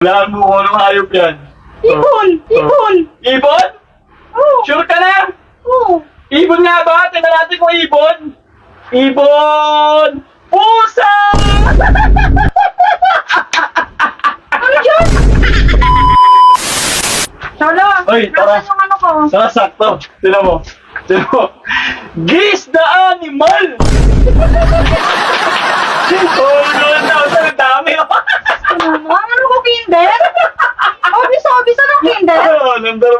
Wala mo kung anong hayop yan. Ibon! Ibon! Ibon? Oo! Sure ka na? Oo! Ibon nga ba? Tingnan natin kung ibon. Ibon! Pusa! Ano yun? Solo! Oy, tara. Nasaan yung ano ko? Tara, sakto. Tingnan mo. Tingnan mo. Geese the animal! Oh, no. Ang dami. Ano ko, kinder? Obis ng kinder? Oh, number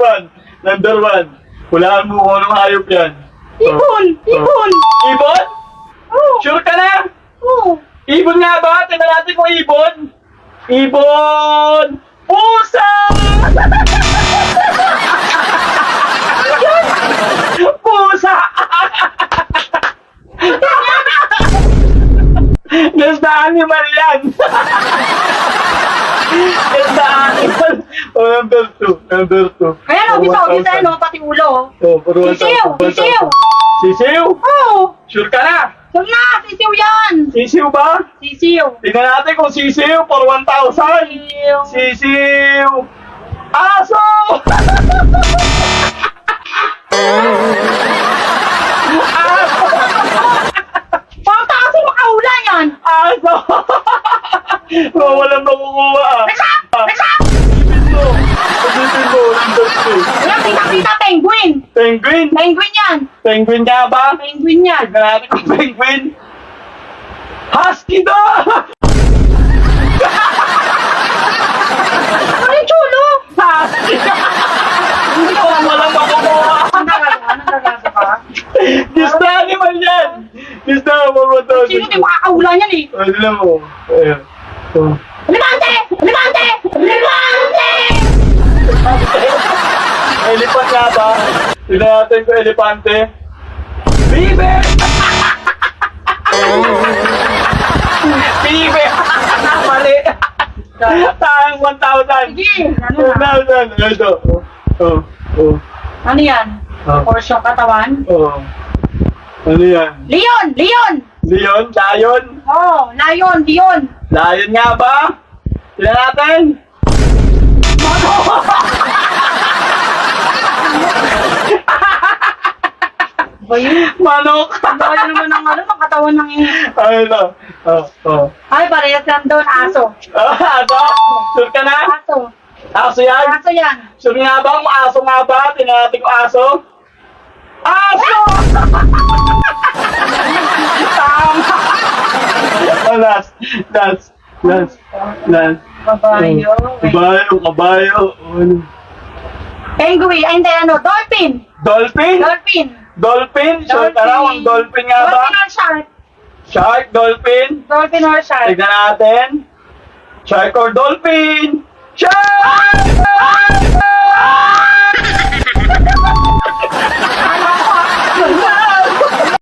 one. Hulaan mo kung anong hayop yan. Ibon! Ibon! Ibon? Oo! Sure ka na? Oo! Ibon nga ba? Tingnan natin kung ibon. Ibon! Pusa! Pusa! Guess the animal yan! Guess the animal! Oh, number two. Ayan, obis ano, pati ulo. Oh, for 1,000. Sisiw! Sisiw! Sisiw? Oo! Sure ka na? Siyang na! Sisiw yan! Sisiw ba? Sisiw! Tingnan natin kung sisiw for 1,000. Sisiw! Aso! Aso! Pang taas yung makaula yan! Aso! Walang makukuha. Isipin mo, number two. Ayan, kita-kita, penguin! Penguin? Penguin yan! Penguin nga ba? Penguin yan! Tignan natin kung penguin. Husky dog! Ano yung chulo? Husky! Hindi ko walang makukuha. Anong gagawa ka? Guess the animal yan! Guess the animal. Sino di makakaula niyan eh? Ay, alam mo. Ayan. Oh. Elimante! Elimante! Elimante! Elephant nga ba? Tignan natin kung elepante. Bibe! Bibe! Mali! Tayang 1,000. Sige, ano na? 1,000. Ito. Oh. Ano yan? Ah. Portion katawan? Oh. Ano yan? Leon! Leon! Lion? Lion? Oh, lion! Leon! Lion nga ba? Tignan natin. Ba yun? Manok! Ang laki naman ng ano, ng katawan ng Ay, ito. Oh. Ay, parehas yan doon, aso. Aso? Sure ka na? Aso. Aso yan? Aso yan. Sure nga ba? Kung aso nga ba? Tingnan natin kung aso. Aso! Tama! Oh, last. Babayo. Kabayo. Ano? Penguin. Ay, hindi, ano, dolphin. Dolphin? Dolphin. Dolphin? Sure ka na kung dolphin nga ba? Dolphin or shark? Shark? Dolphin? Dolphin or shark? Tignan natin. Shark or dolphin? Shark!